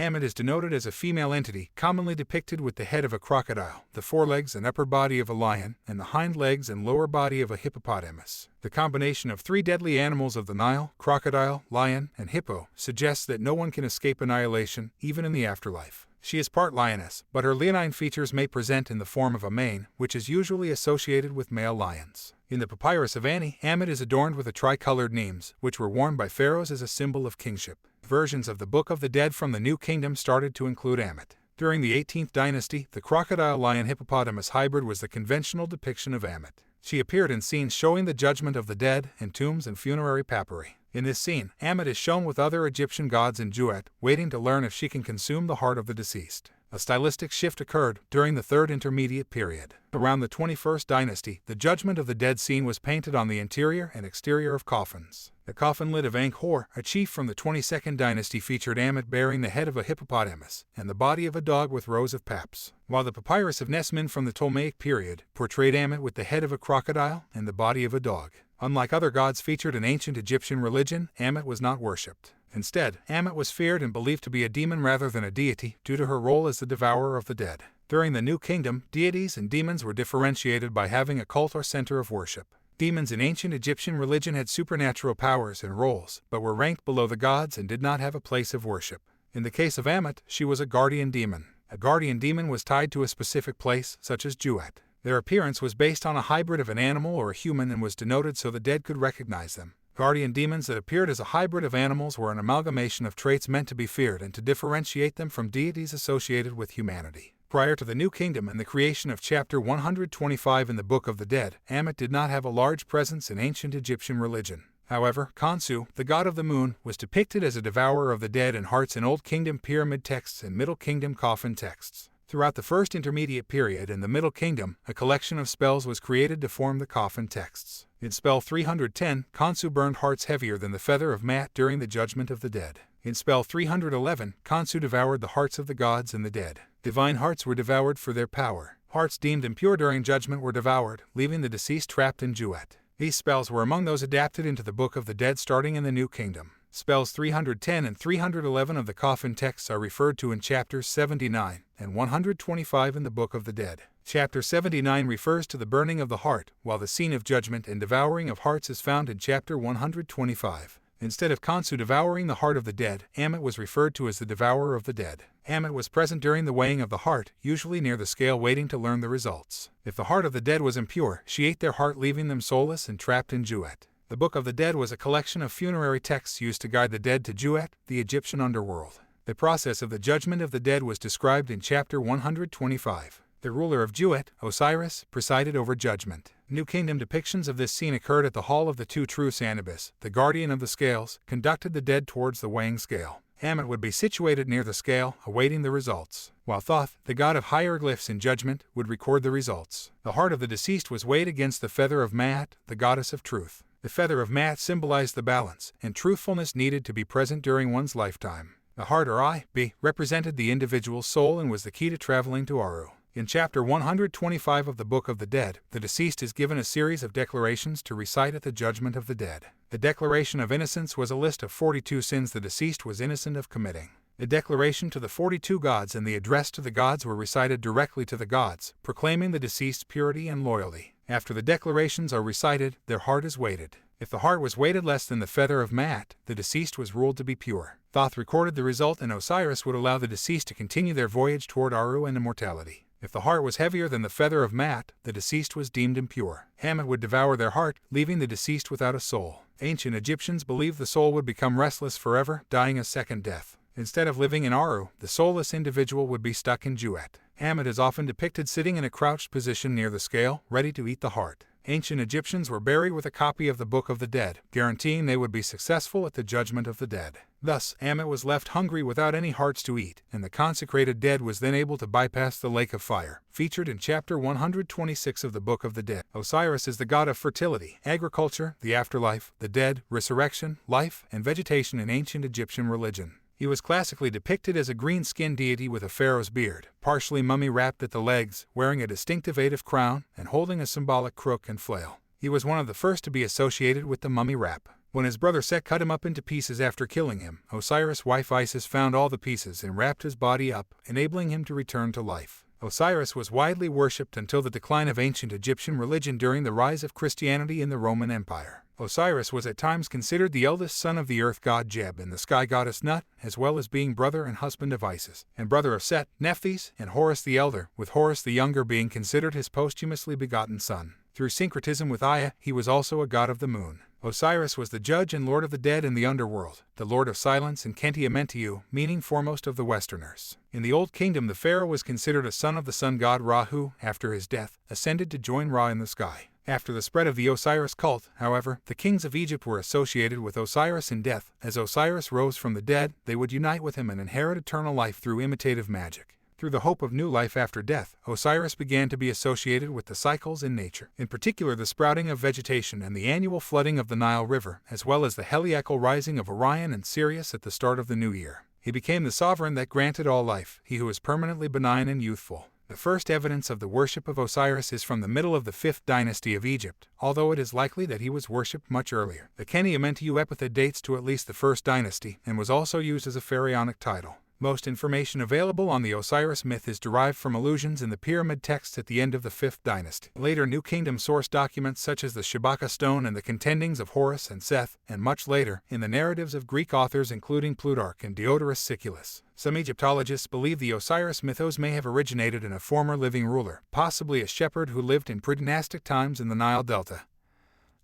Ammit is denoted as a female entity, commonly depicted with the head of a crocodile, the forelegs and upper body of a lion, and the hind legs and lower body of a hippopotamus. The combination of three deadly animals of the Nile, crocodile, lion, and hippo, suggests that no one can escape annihilation, even in the afterlife. She is part lioness, but her leonine features may present in the form of a mane, which is usually associated with male lions. In the Papyrus of Ani, Ammit is adorned with a tricolored nemes, which were worn by pharaohs as a symbol of kingship. Versions of the Book of the Dead from the New Kingdom started to include Ammit. During the 18th dynasty, the crocodile-lion-hippopotamus hybrid was the conventional depiction of Ammit. She appeared in scenes showing the judgment of the dead, in tombs and funerary papyri. In this scene, Ammit is shown with other Egyptian gods in duet, waiting to learn if she can consume the heart of the deceased. A stylistic shift occurred during the Third Intermediate Period. Around the 21st dynasty, the Judgment of the Dead scene was painted on the interior and exterior of coffins. The coffin lid of Angkor, a chief from the 22nd dynasty, featured Ammit bearing the head of a hippopotamus and the body of a dog with rows of paps, while the Papyrus of Nesmin from the Ptolemaic period portrayed Ammit with the head of a crocodile and the body of a dog. Unlike other gods featured in ancient Egyptian religion, Ammit was not worshipped. Instead, Ammit was feared and believed to be a demon rather than a deity due to her role as the devourer of the dead. During the New Kingdom, deities and demons were differentiated by having a cult or center of worship. Demons in ancient Egyptian religion had supernatural powers and roles, but were ranked below the gods and did not have a place of worship. In the case of Ammit, she was a guardian demon. A guardian demon was tied to a specific place, such as Duat. Their appearance was based on a hybrid of an animal or a human and was denoted so the dead could recognize them. Guardian demons that appeared as a hybrid of animals were an amalgamation of traits meant to be feared and to differentiate them from deities associated with humanity. Prior to the New Kingdom and the creation of chapter 125 in the Book of the Dead, Ammit did not have a large presence in ancient Egyptian religion. However, Khonsu, the god of the moon, was depicted as a devourer of the dead and hearts in Old Kingdom pyramid texts and Middle Kingdom coffin texts. Throughout the First Intermediate Period and the Middle Kingdom, a collection of spells was created to form the coffin texts. In spell 310, Khonsu burned hearts heavier than the feather of Maat during the Judgment of the Dead. In spell 311, Khonsu devoured the hearts of the gods and the dead. Divine hearts were devoured for their power. Hearts deemed impure during judgment were devoured, leaving the deceased trapped in Duat. These spells were among those adapted into the Book of the Dead starting in the New Kingdom. Spells 310 and 311 of the coffin texts are referred to in chapters 79 and 125 in the Book of the Dead. Chapter 79 refers to the burning of the heart, while the scene of judgment and devouring of hearts is found in chapter 125. Instead of Khonsu devouring the heart of the dead, Ammit was referred to as the devourer of the dead. Ammit was present during the weighing of the heart, usually near the scale waiting to learn the results. If the heart of the dead was impure, she ate their heart, leaving them soulless and trapped in Duat. The Book of the Dead was a collection of funerary texts used to guide the dead to Duat, the Egyptian underworld. The process of the Judgment of the Dead was described in chapter 125. The ruler of Duat, Osiris, presided over judgment. New Kingdom depictions of this scene occurred at the Hall of the Two Truths. Anubis, the guardian of the scales, conducted the dead towards the weighing scale. Ammit would be situated near the scale, awaiting the results, while Thoth, the god of hieroglyphs in judgment, would record the results. The heart of the deceased was weighed against the feather of Maat, the goddess of truth. The feather of Maat symbolized the balance and truthfulness needed to be present during one's lifetime. The heart, or eye, represented the individual's soul and was the key to traveling to Aru. In chapter 125 of the Book of the Dead, the deceased is given a series of declarations to recite at the Judgment of the Dead. The Declaration of Innocence was a list of 42 sins the deceased was innocent of committing. The declaration to the 42 gods and the address to the gods were recited directly to the gods, proclaiming the deceased's purity and loyalty. After the declarations are recited, their heart is weighted. If the heart was weighted less than the feather of Maat, the deceased was ruled to be pure. Thoth recorded the result, and Osiris would allow the deceased to continue their voyage toward Aru and immortality. If the heart was heavier than the feather of Maat, the deceased was deemed impure. Ammit would devour their heart, leaving the deceased without a soul. Ancient Egyptians believed the soul would become restless forever, dying a second death. Instead of living in Aru, the soulless individual would be stuck in Duat. Ammit is often depicted sitting in a crouched position near the scale, ready to eat the heart. Ancient Egyptians were buried with a copy of the Book of the Dead, guaranteeing they would be successful at the Judgment of the Dead. Thus, Ammit was left hungry without any hearts to eat, and the consecrated dead was then able to bypass the lake of fire, featured in chapter 126 of the Book of the Dead. Osiris is the god of fertility, agriculture, the afterlife, the dead, resurrection, life, and vegetation in ancient Egyptian religion. He was classically depicted as a green-skinned deity with a pharaoh's beard, partially mummy-wrapped at the legs, wearing a distinctive Atif crown, and holding a symbolic crook and flail. He was one of the first to be associated with the mummy wrap. When his brother Set cut him up into pieces after killing him, Osiris' wife Isis found all the pieces and wrapped his body up, enabling him to return to life. Osiris was widely worshipped until the decline of ancient Egyptian religion during the rise of Christianity in the Roman Empire. Osiris was at times considered the eldest son of the earth god Geb and the sky goddess Nut, as well as being brother and husband of Isis, and brother of Set, Nephthys, and Horus the elder, with Horus the younger being considered his posthumously begotten son. Through syncretism with Ea, he was also a god of the moon. Osiris was the judge and lord of the dead in the underworld, the lord of silence and Kenti Amentiu, meaning foremost of the Westerners. In the Old Kingdom, the pharaoh was considered a son of the sun god Ra who, after his death, ascended to join Ra in the sky. After the spread of the Osiris cult, however, the kings of Egypt were associated with Osiris in death. As Osiris rose from the dead, they would unite with him and inherit eternal life through imitative magic. Through the hope of new life after death, Osiris began to be associated with the cycles in nature, in particular the sprouting of vegetation and the annual flooding of the Nile River, as well as the heliacal rising of Orion and Sirius at the start of the new year. He became the sovereign that granted all life, he who is permanently benign and youthful. The first evidence of the worship of Osiris is from the middle of the 5th dynasty of Egypt, although it is likely that he was worshipped much earlier. The Keni Amentiu epithet dates to at least the 1st dynasty and was also used as a pharaonic title. Most information available on the Osiris myth is derived from allusions in the pyramid texts at the end of the 5th dynasty. Later New Kingdom source documents such as the Shabaka stone and the contendings of Horus and Seth, and much later, in the narratives of Greek authors including Plutarch and Diodorus Siculus. Some Egyptologists believe the Osiris mythos may have originated in a former living ruler, possibly a shepherd who lived in pre-dynastic times in the Nile Delta,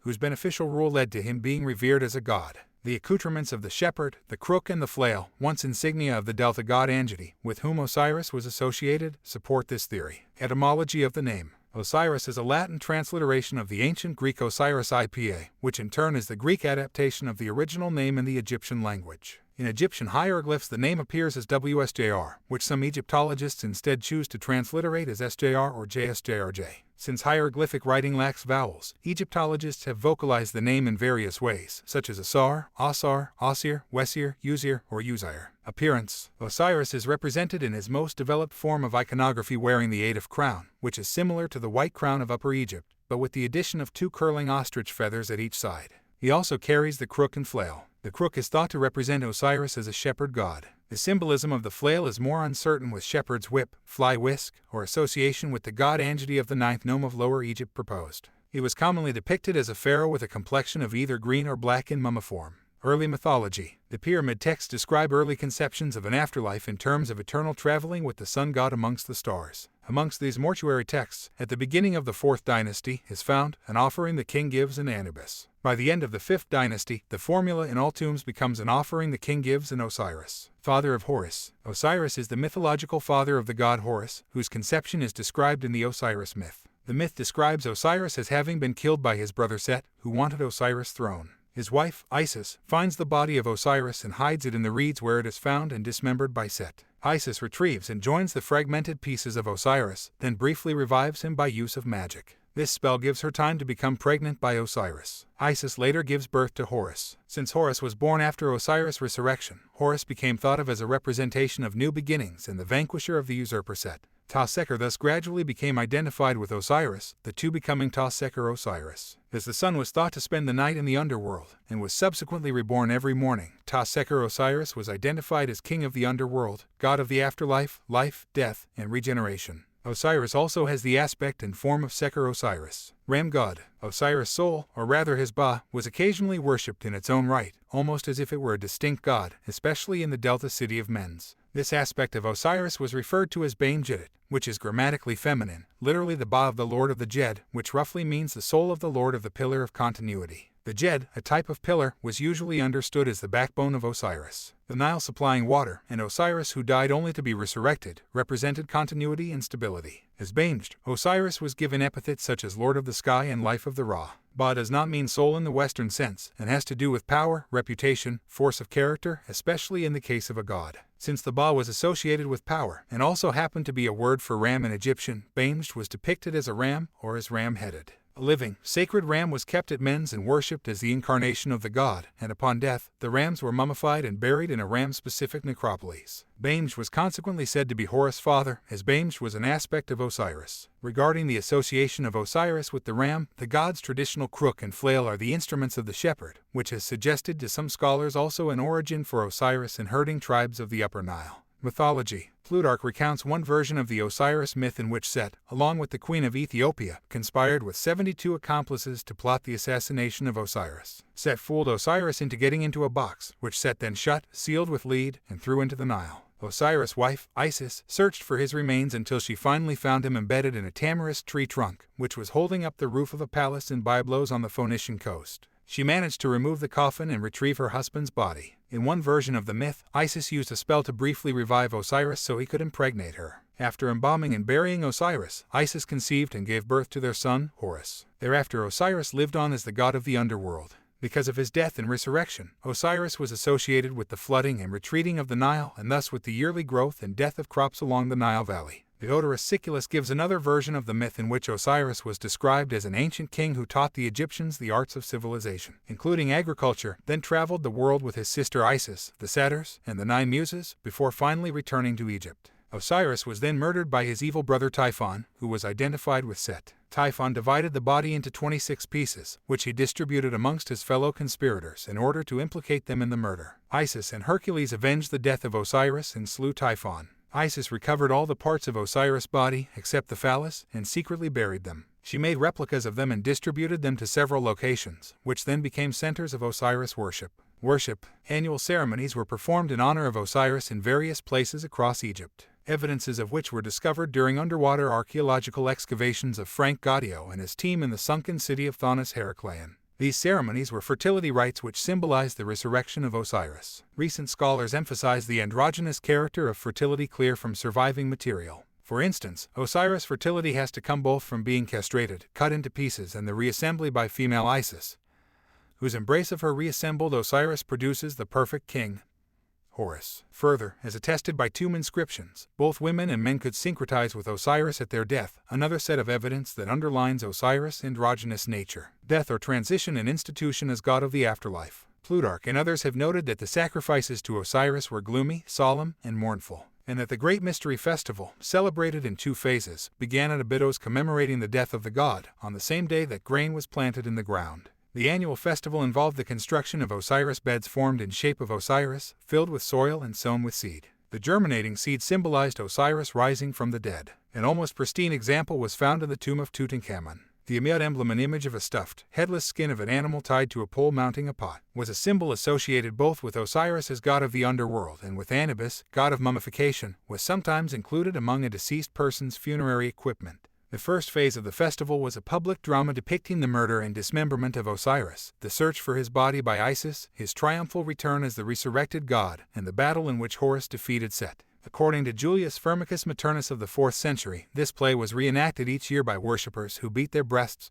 whose beneficial rule led to him being revered as a god. The accoutrements of the shepherd, the crook and the flail, once insignia of the Delta god Angeti, with whom Osiris was associated, support this theory. Etymology of the name. Osiris is a Latin transliteration of the ancient Greek Osiris Ipa, which in turn is the Greek adaptation of the original name in the Egyptian language. In Egyptian hieroglyphs the name appears as WSJR, which some Egyptologists instead choose to transliterate as SJR or JSJRJ. Since hieroglyphic writing lacks vowels, Egyptologists have vocalized the name in various ways, such as Asar, Asar, Osir, Wesir, Uzir, or Uzire. Appearance. Osiris is represented in his most developed form of iconography wearing the Adif crown, which is similar to the white crown of Upper Egypt, but with the addition of 2 curling ostrich feathers at each side. He also carries the crook and flail. The crook is thought to represent Osiris as a shepherd god. The symbolism of the flail is more uncertain, with shepherd's whip, fly whisk, or association with the god Angeti of the 9th nome of Lower Egypt proposed. He was commonly depicted as a pharaoh with a complexion of either green or black in mummiform. Early mythology. The pyramid texts describe early conceptions of an afterlife in terms of eternal traveling with the sun god amongst the stars. Amongst these mortuary texts, at the beginning of the 4th dynasty, is found an offering the king gives an Anubis. By the end of the 5th dynasty, the formula in all tombs becomes an offering the king gives an Osiris, father of Horus. Osiris is the mythological father of the god Horus, whose conception is described in the Osiris myth. The myth describes Osiris as having been killed by his brother Set, who wanted Osiris' throne. His wife, Isis, finds the body of Osiris and hides it in the reeds where it is found and dismembered by Set. Isis retrieves and joins the fragmented pieces of Osiris, then briefly revives him by use of magic. This spell gives her time to become pregnant by Osiris. Isis later gives birth to Horus. Since Horus was born after Osiris' resurrection, Horus became thought of as a representation of new beginnings and the vanquisher of the usurper Set. Ta-Seker thus gradually became identified with Osiris, the two becoming Ta-Seker Osiris. As the sun was thought to spend the night in the underworld, and was subsequently reborn every morning, Ta-Seker Osiris was identified as king of the underworld, god of the afterlife, life, death, and regeneration. Osiris also has the aspect and form of Seker Osiris. Ram god. Osiris' soul, or rather his Ba, was occasionally worshipped in its own right, almost as if it were a distinct god, especially in the Delta city of Menz. This aspect of Osiris was referred to as Bain Jedit, which is grammatically feminine, literally the Ba of the Lord of the Jed, which roughly means the soul of the Lord of the Pillar of Continuity. The Jed, a type of pillar, was usually understood as the backbone of Osiris. The Nile supplying water, and Osiris, who died only to be resurrected, represented continuity and stability. As Bainjed, Osiris was given epithets such as Lord of the Sky and Life of the Ra. Ba does not mean soul in the Western sense, and has to do with power, reputation, force of character, especially in the case of a god. Since the Ba was associated with power, and also happened to be a word for ram in Egyptian, Bainjed was depicted as a ram or as ram-headed. A living, sacred ram was kept at Men's and worshipped as the incarnation of the god, and upon death, the rams were mummified and buried in a ram-specific necropolis. Bamj was consequently said to be Horus' father, as Bamj was an aspect of Osiris. Regarding the association of Osiris with the ram, the god's traditional crook and flail are the instruments of the shepherd, which has suggested to some scholars also an origin for Osiris in herding tribes of the Upper Nile. Mythology. Plutarch recounts one version of the Osiris myth in which Set, along with the Queen of Ethiopia, conspired with 72 accomplices to plot the assassination of Osiris. Set fooled Osiris into getting into a box, which Set then shut, sealed with lead, and threw into the Nile. Osiris' wife, Isis, searched for his remains until she finally found him embedded in a tamarisk tree trunk, which was holding up the roof of a palace in Byblos on the Phoenician coast. She managed to remove the coffin and retrieve her husband's body. In one version of the myth, Isis used a spell to briefly revive Osiris so he could impregnate her. After embalming and burying Osiris, Isis conceived and gave birth to their son, Horus. Thereafter Osiris lived on as the god of the underworld. Because of his death and resurrection, Osiris was associated with the flooding and retreating of the Nile and thus with the yearly growth and death of crops along the Nile Valley. Diodorus Siculus gives another version of the myth in which Osiris was described as an ancient king who taught the Egyptians the arts of civilization, including agriculture, then traveled the world with his sister Isis, the satyrs, and the 9 muses, before finally returning to Egypt. Osiris was then murdered by his evil brother Typhon, who was identified with Set. Typhon divided the body into 26 pieces, which he distributed amongst his fellow conspirators in order to implicate them in the murder. Isis and Hercules avenged the death of Osiris and slew Typhon. Isis recovered all the parts of Osiris' body, except the phallus, and secretly buried them. She made replicas of them and distributed them to several locations, which then became centers of Osiris worship. Annual ceremonies were performed in honor of Osiris in various places across Egypt, evidences of which were discovered during underwater archaeological excavations of Frank Gaudio and his team in the sunken city of Thonis Heracleion. These ceremonies were fertility rites which symbolized the resurrection of Osiris. Recent scholars emphasize the androgynous character of fertility clear from surviving material. For instance, Osiris' fertility has to come both from being castrated, cut into pieces, and the reassembly by female Isis, whose embrace of her reassembled Osiris produces the perfect king, Horus. Further, as attested by tomb inscriptions, both women and men could syncretize with Osiris at their death, another set of evidence that underlines Osiris' androgynous nature. Death or transition and institution as god of the afterlife. Plutarch and others have noted that the sacrifices to Osiris were gloomy, solemn, and mournful, and that the Great Mystery Festival, celebrated in 2 phases, began at Abydos commemorating the death of the god, on the same day that grain was planted in the ground. The annual festival involved the construction of Osiris beds formed in shape of Osiris, filled with soil and sown with seed. The germinating seed symbolized Osiris rising from the dead. An almost pristine example was found in the tomb of Tutankhamun. The Ammit emblem, an image of a stuffed, headless skin of an animal tied to a pole mounting a pot, was a symbol associated both with Osiris as god of the underworld and with Anubis, god of mummification, was sometimes included among a deceased person's funerary equipment. The first phase of the festival was a public drama depicting the murder and dismemberment of Osiris, the search for his body by Isis, his triumphal return as the resurrected god, and the battle in which Horus defeated Set. According to Julius Firmicus Maternus of the 4th century, this play was reenacted each year by worshippers who beat their breasts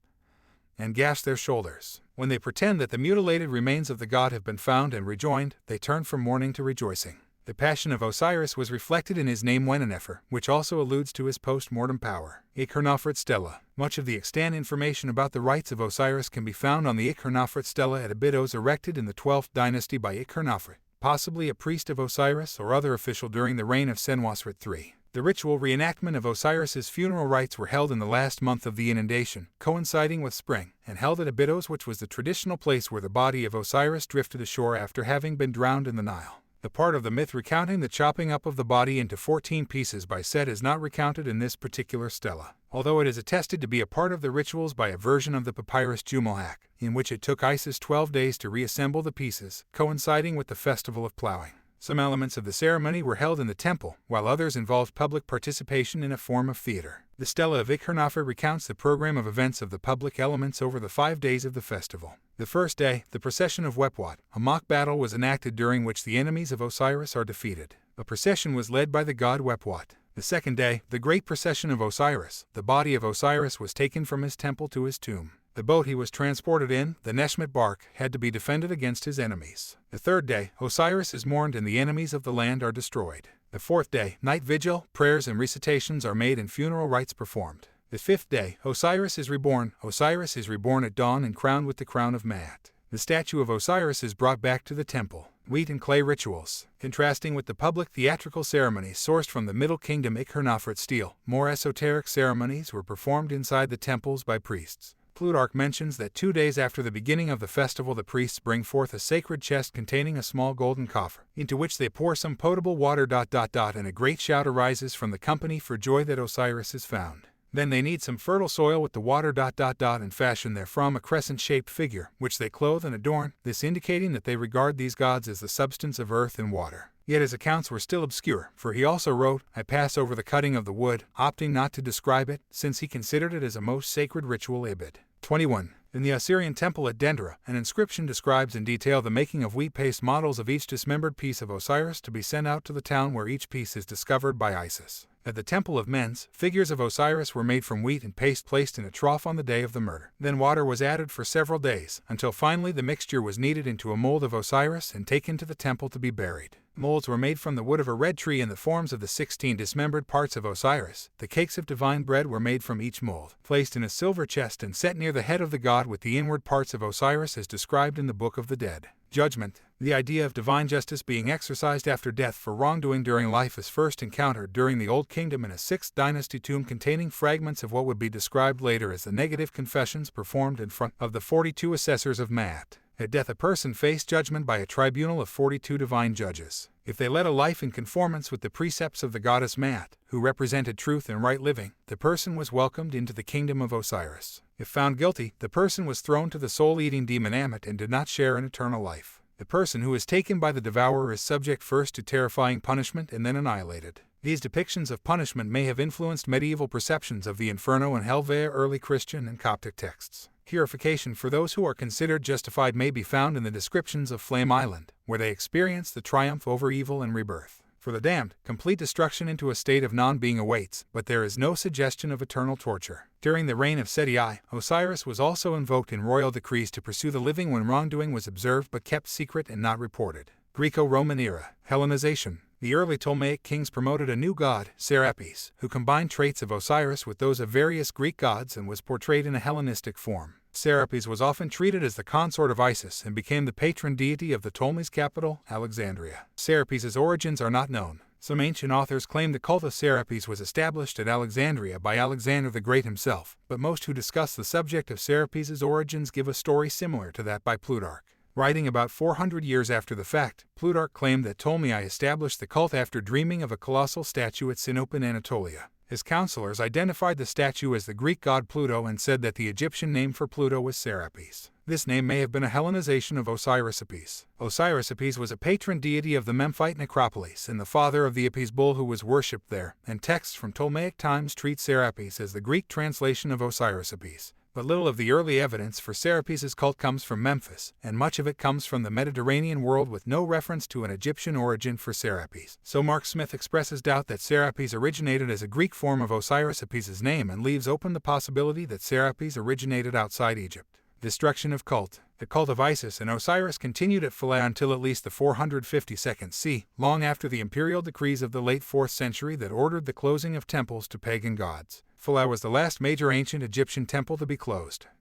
and gashed their shoulders. When they pretend that the mutilated remains of the god have been found and rejoined, they turn from mourning to rejoicing. The passion of Osiris was reflected in his name Wennenefer, which also alludes to his post-mortem power. Ichernofrit Stela. Much of the extant information about the rites of Osiris can be found on the Ichernofrit Stela at Abydos, erected in the 12th dynasty by Ichernofrit, possibly a priest of Osiris or other official during the reign of Senwosret III. The ritual reenactment of Osiris's funeral rites were held in the last month of the inundation, coinciding with spring, and held at Abydos, which was the traditional place where the body of Osiris drifted ashore after having been drowned in the Nile. The part of the myth recounting the chopping up of the body into 14 pieces by Set is not recounted in this particular stela, although it is attested to be a part of the rituals by a version of the papyrus Jumilhak, in which it took Isis 12 days to reassemble the pieces, coinciding with the festival of plowing. Some elements of the ceremony were held in the temple, while others involved public participation in a form of theater. The Stela of Ichernofrit recounts the program of events of the public elements over the 5 days of the festival. The first day, the procession of Wepwat, a mock battle was enacted during which the enemies of Osiris are defeated. A procession was led by the god Wepwat. The second day, the great procession of Osiris, the body of Osiris was taken from his temple to his tomb. The boat he was transported in, the Neshmet bark, had to be defended against his enemies. The third day, Osiris is mourned and the enemies of the land are destroyed. The fourth day, night vigil, prayers and recitations are made and funeral rites performed. The 5th day, Osiris is reborn. Osiris is reborn at dawn and crowned with the crown of Maat. The statue of Osiris is brought back to the temple. Wheat and clay rituals. Contrasting with the public theatrical ceremonies sourced from the Middle Kingdom Ichthyornofrit stele, more esoteric ceremonies were performed inside the temples by priests. Plutarch mentions that 2 days after the beginning of the festival the priests bring forth a sacred chest containing a small golden coffer, into which they pour some potable water. And a great shout arises from the company for joy that Osiris is found. Then they knead some fertile soil with the water. And fashion therefrom a crescent-shaped figure, which they clothe and adorn, this indicating that they regard these gods as the substance of earth and water. Yet his accounts were still obscure, for he also wrote, "I pass over the cutting of the wood," opting not to describe it, since he considered it as a most sacred ritual. Ibid. 21. In the Assyrian temple at Dendera, an inscription describes in detail the making of wheat paste models of each dismembered piece of Osiris to be sent out to the town where each piece is discovered by Isis. At the temple of Men's, figures of Osiris were made from wheat and paste placed in a trough on the day of the murder. Then water was added for several days, until finally the mixture was kneaded into a mold of Osiris and taken to the temple to be buried. Molds were made from the wood of a red tree in the forms of the 16 dismembered parts of Osiris. The cakes of divine bread were made from each mold, placed in a silver chest and set near the head of the god with the inward parts of Osiris as described in the Book of the Dead. Judgment. The idea of divine justice being exercised after death for wrongdoing during life is first encountered during the Old Kingdom in a 6th dynasty tomb containing fragments of what would be described later as the negative confessions performed in front of the 42 assessors of Maat. At death a person faced judgment by a tribunal of 42 divine judges. If they led a life in conformance with the precepts of the goddess Maat, who represented truth and right living, the person was welcomed into the kingdom of Osiris. If found guilty, the person was thrown to the soul-eating demon Ammit and did not share in eternal life. The person who is taken by the devourer is subject first to terrifying punishment and then annihilated. These depictions of punishment may have influenced medieval perceptions of the Inferno and Hell via early Christian and Coptic texts. Purification for those who are considered justified may be found in the descriptions of Flame Island, where they experience the triumph over evil and rebirth. For the damned, complete destruction into a state of non-being awaits, but there is no suggestion of eternal torture. During the reign of Seti I, Osiris was also invoked in royal decrees to pursue the living when wrongdoing was observed but kept secret and not reported. Greco-Roman era. Hellenization. The early Ptolemaic kings promoted a new god, Serapis, who combined traits of Osiris with those of various Greek gods and was portrayed in a Hellenistic form. Serapis was often treated as the consort of Isis and became the patron deity of the Ptolemy's capital, Alexandria. Serapis's origins are not known. Some ancient authors claim the cult of Serapis was established at Alexandria by Alexander the Great himself, but most who discuss the subject of Serapis's origins give a story similar to that by Plutarch. Writing about 400 years after the fact, Plutarch claimed that Ptolemy established the cult after dreaming of a colossal statue at Sinope in Anatolia. His counselors identified the statue as the Greek god Pluto and said that the Egyptian name for Pluto was Serapis. This name may have been a Hellenization of Osiris-Apis. Osiris-Apis was a patron deity of the Memphite necropolis and the father of the Apis bull who was worshipped there, and texts from Ptolemaic times treat Serapis as the Greek translation of Osiris-Apis. But little of the early evidence for Serapis's cult comes from Memphis, and much of it comes from the Mediterranean world with no reference to an Egyptian origin for Serapis. So Mark Smith expresses doubt that Serapis originated as a Greek form of Osiris-Apis's name and leaves open the possibility that Serapis originated outside Egypt. Destruction of cult. The cult of Isis and Osiris continued at Philae until at least the 452nd c., long after the imperial decrees of the late 4th century that ordered the closing of temples to pagan gods. Philae was the last major ancient Egyptian temple to be closed.